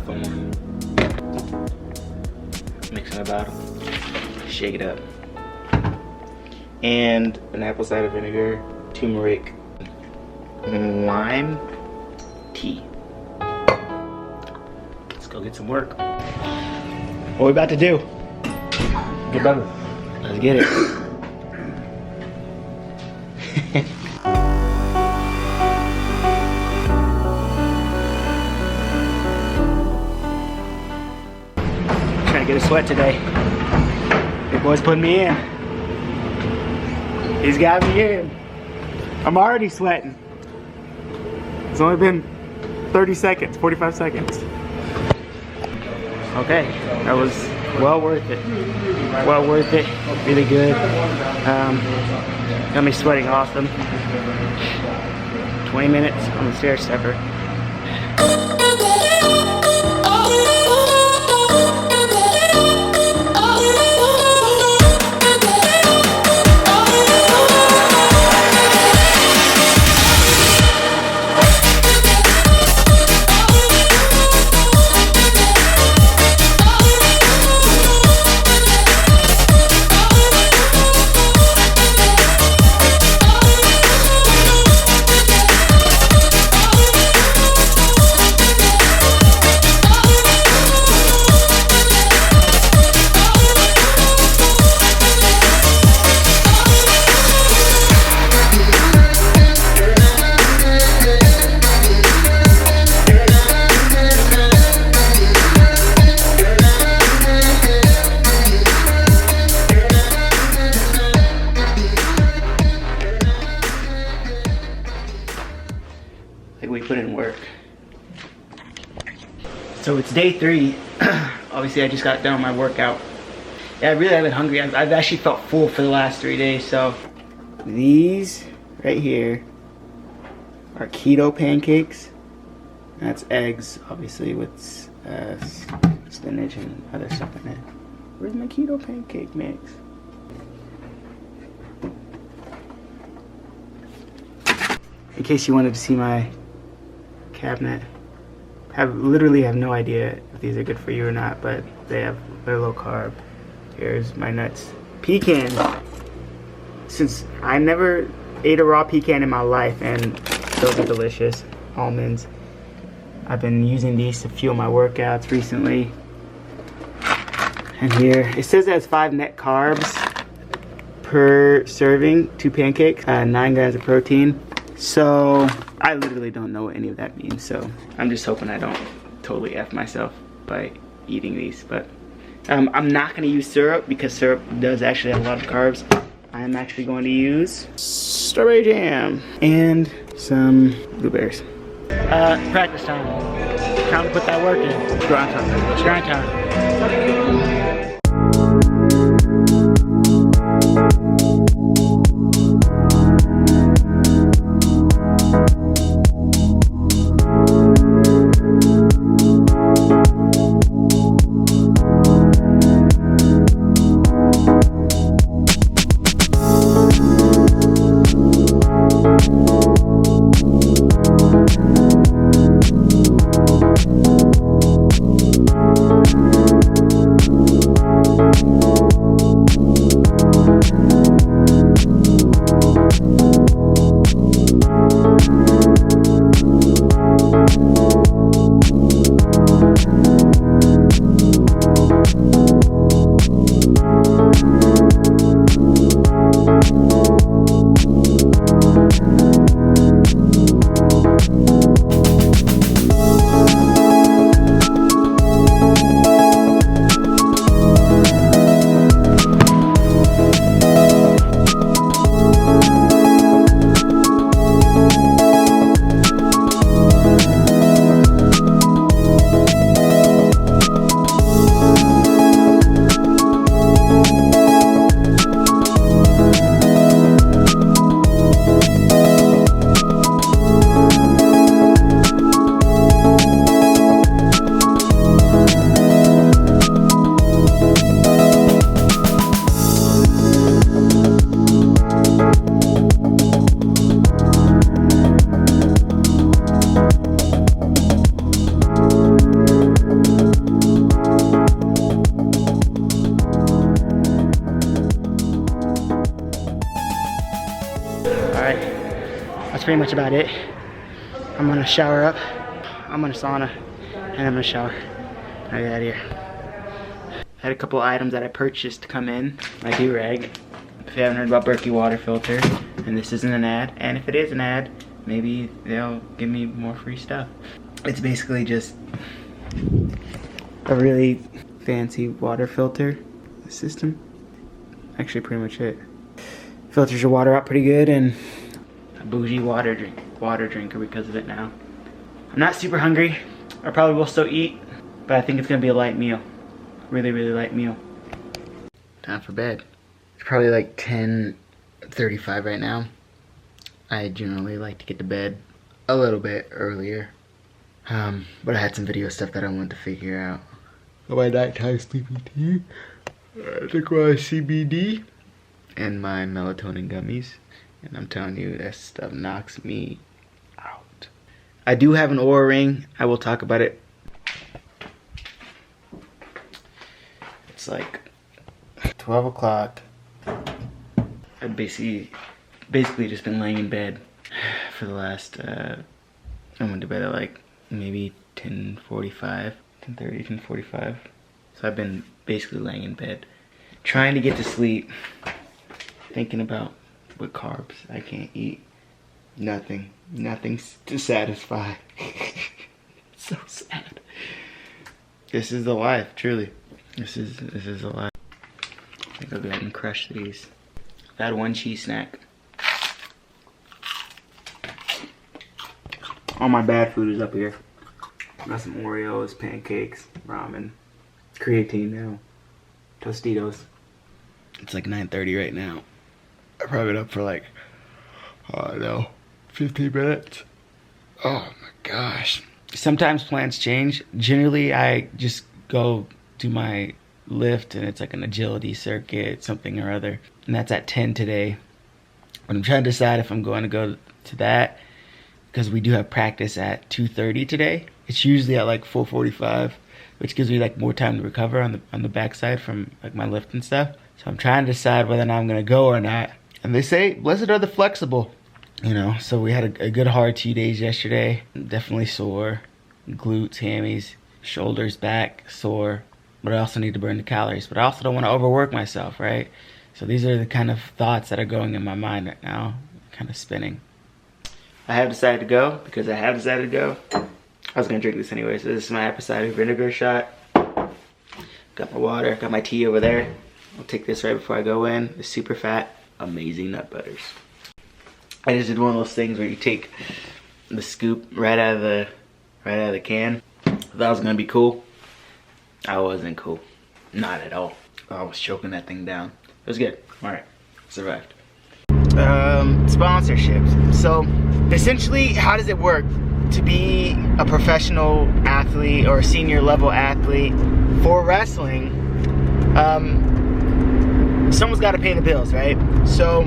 styrofoam. Mix in a bottle. Shake it up. And an apple cider vinegar, turmeric, lime tea. Let's go get some work. What are we about to do? Get better. Let's get it. Trying to get a sweat today. Big boy's putting me in. He's got me in. I'm already sweating. It's only been 30 seconds, 45 seconds. Okay, that was well worth it. Well worth it, really good. Got me sweating awesome. 20 minutes on the stair stepper. We put in work. So it's day 3. Obviously I just got done with my workout. Yeah, I really have been hungry. I've actually felt full for the last 3 days. So these right here are keto pancakes. That's eggs, obviously, with spinach and other stuff in it. Where's my keto pancake mix? In case you wanted to see my cabinet, literally have no idea if these are good for you or not, but they're low carb. Here's my nuts. Pecan. Since I never ate a raw pecan in my life, and those are delicious. Almonds. I've been using these to fuel my workouts recently. And here it says it has 5 net carbs per serving, 2 pancakes, 9 grams of protein. So I literally don't know what any of that means, so I'm just hoping I don't totally F myself by eating these. But I'm not going to use syrup because syrup does actually have a lot of carbs. I'm actually going to use strawberry jam and some blueberries. Practice time. Time to put that work in. Grind time. Grind time. pretty much about it. I'm gonna shower up. I'm gonna sauna, and I'm gonna shower. I get out of here. I had a couple items that I purchased to come in. My do-rag. If you haven't heard about Berkey water filter, and this isn't an ad, and if it is an ad, maybe they'll give me more free stuff. It's basically just a really fancy water filter system. Actually, pretty much it. Filters your water out pretty good, and a bougie water drinker because of it now. I'm not super hungry. I probably will still eat, but I think it's gonna be a light meal. Really, really light meal. Time for bed. It's probably like 10:35 right now. I generally like to get to bed a little bit earlier. But I had some video stuff that I wanted to figure out. My nighttime sleeping tea. I took my CBD and my melatonin gummies. And I'm telling you, that stuff knocks me out. I do have an Oura ring. I will talk about it. It's like 12 o'clock. I've basically just been laying in bed for the last, I went to bed at like maybe 10:45, 10:30, 10:45. So I've been basically laying in bed, trying to get to sleep, thinking about what carbs I can't eat. Nothing to satisfy. So sad. This is the life, truly. This is the life. I think I'll go ahead and crush these. I had one cheese snack. All my bad food is up here. Got some Oreos, pancakes, ramen, creatine now, Tostitos. It's like 9:30 right now. I've probably been up for like, I don't know, 15 minutes. Oh my gosh. Sometimes plans change. Generally, I just go do my lift and it's like an agility circuit, something or other. And that's at 10 today. But I'm trying to decide if I'm going to go to that because we do have practice at 2:30 today. It's usually at like 4:45, which gives me like more time to recover on the backside from like my lift and stuff. So I'm trying to decide whether or not I'm gonna go or not. And they say, blessed are the flexible, you know. So we had a good hard 2 days yesterday. Definitely sore, glutes, hammies, shoulders, back, sore. But I also need to burn the calories. But I also don't want to overwork myself, right? So these are the kind of thoughts that are going in my mind right now, kind of spinning. I have decided to go because I have decided to go. I was gonna drink this anyway, so this is my apple cider vinegar shot. Got my water, got my tea over there. I'll take this right before I go in. It's super fat, amazing nut butters. I just did one of those things where you take the scoop right out of the can. I thought it was gonna be cool. I wasn't cool, not at all. I was choking that thing down. It was good. All right, survived. Sponsorships. So essentially, how does it work to be a professional athlete or a senior level athlete for wrestling? Someone's got to pay the bills, right? So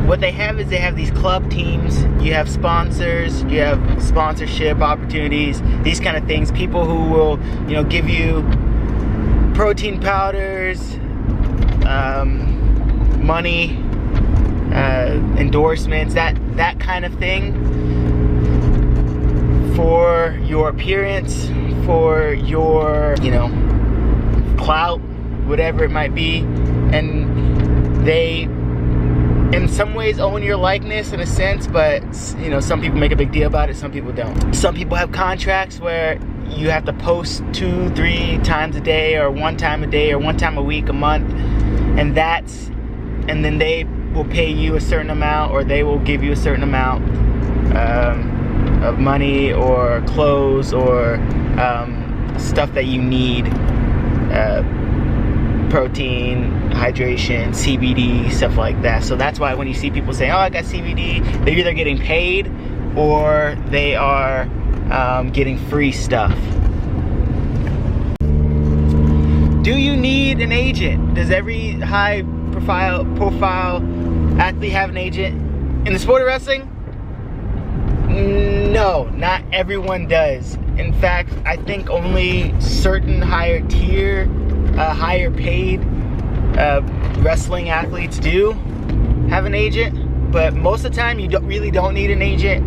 what they have is they have these club teams, you have sponsors, you have sponsorship opportunities, these kind of things. People who will, you know, give you protein powders, money, endorsements, that kind of thing for your appearance, for your, you know, clout, whatever it might be. And they in some ways own your likeness in a sense, but you know, some people make a big deal about it, some people don't. Some people have contracts where you have to post 2-3 times a day, or 1 time a day, or 1 time a week, a month, and then they will pay you a certain amount, or they will give you a certain amount of money or clothes or stuff that you need, protein, hydration, CBD, stuff like that. So that's why when you see people say, oh, I got CBD, they're either getting paid or they are getting free stuff. Do you need an agent? Does every high profile athlete have an agent? In the sport of wrestling? No, not everyone does. In fact, I think only certain higher tier, higher paid wrestling athletes do have an agent. but most of the time you really don't need an agent.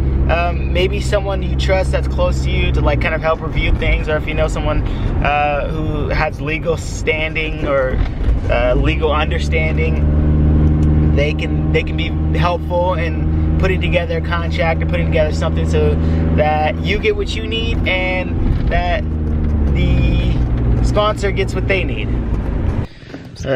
Maybe someone you trust that's close to you to like kind of help review things, or if you know someone who has legal standing or legal understanding, they can be helpful in putting together a contract or putting together something so that you get what you need and that the sponsor gets what they need.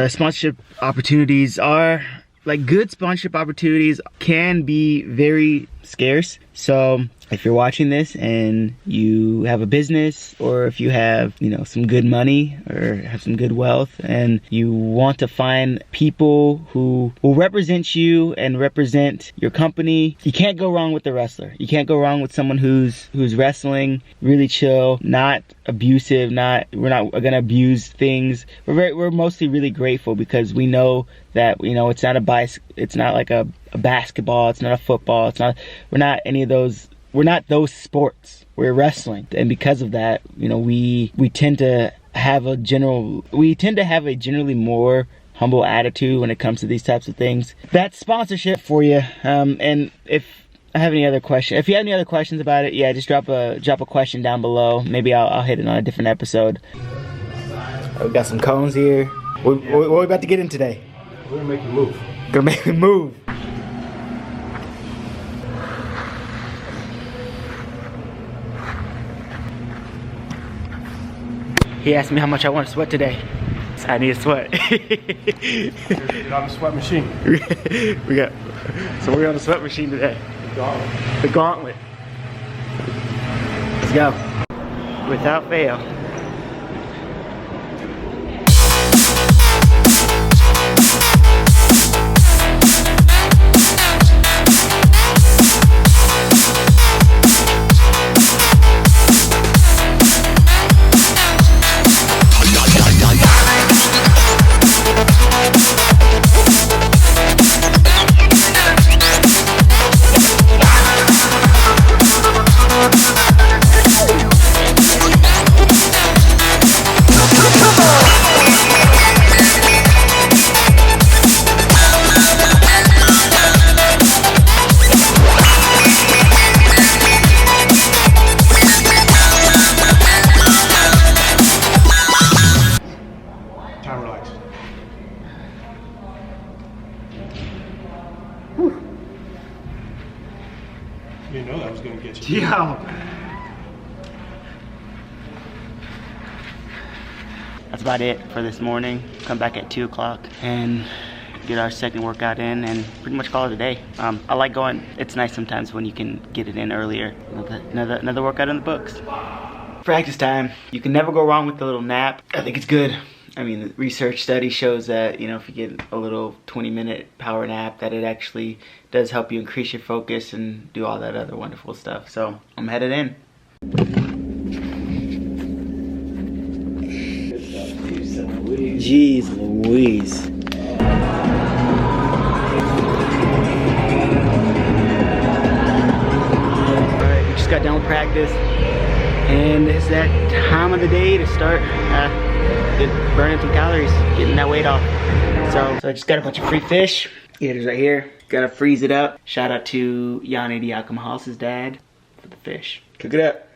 Sponsorship opportunities are, like, good sponsorship opportunities can be very scarce. So if you're watching this and you have a business, or if you have, you know, some good money or have some good wealth and you want to find people who will represent you and represent your company, you can't go wrong with the wrestler. You can't go wrong with someone who's wrestling really chill, not abusive, we're not gonna abuse things. We're mostly really grateful because we know that, you know, it's not it's not like a basketball, it's not a football, we're not any of those. We're not those sports. We're wrestling, and because of that, you know, we tend to have a generally more humble attitude when it comes to these types of things. That's sponsorship for you. And if you have any other questions about it, yeah, just drop a question down below. Maybe I'll hit it on a different episode. We got some cones here. What are we about to get in today? We're gonna make you move. Gonna make me move. He asked me how much I want to sweat today. So I need to sweat. Get on the sweat machine. So we're on the sweat machine today. The gauntlet. The gauntlet. Let's go. Without fail. You didn't know that was gonna get you. Yo. That's about it for this morning. Come back at 2 o'clock and get our second workout in and pretty much call it a day. I like going. It's nice sometimes when you can get it in earlier. Another workout in the books. Practice time. You can never go wrong with the little nap. I think it's good. I mean, the research study shows that, you know, if you get a little 20-minute power nap, that it actually does help you increase your focus and do all that other wonderful stuff. So I'm headed in. Jeez Louise. Alright, we just got done with practice, and it's that time of the day to start burning some calories, getting that weight off. So I just got a bunch of free fish. Eaters right here. Gotta freeze it up. Shout out to Yanni Diakomahal's dad for the fish. Cook it up.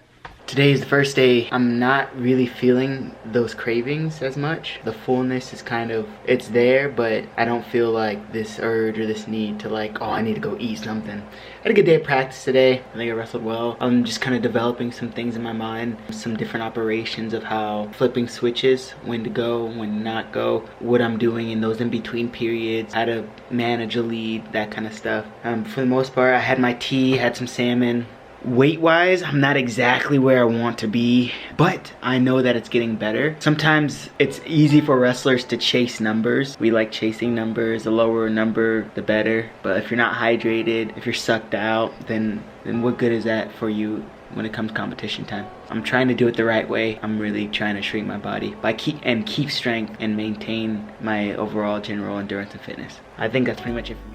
Today is the first day I'm not really feeling those cravings as much. The fullness is kind of, it's there, but I don't feel like this urge or this need to like, oh, I need to go eat something. I had a good day of practice today. I think I wrestled well. I'm just kind of developing some things in my mind, some different operations of how flipping switches, when to go, when to not go, what I'm doing in those in-between periods, how to manage a lead, that kind of stuff. For the most part, I had my tea, had some salmon. Weight-wise, I'm not exactly where I want to be, but I know that it's getting better. Sometimes it's easy for wrestlers to chase numbers. We like chasing numbers. The lower a number, the better. But if you're not hydrated, if you're sucked out, then what good is that for you when it comes competition time? I'm trying to do it the right way. I'm really trying to shrink my body keep strength and maintain my overall general endurance and fitness. I think that's pretty much it for me.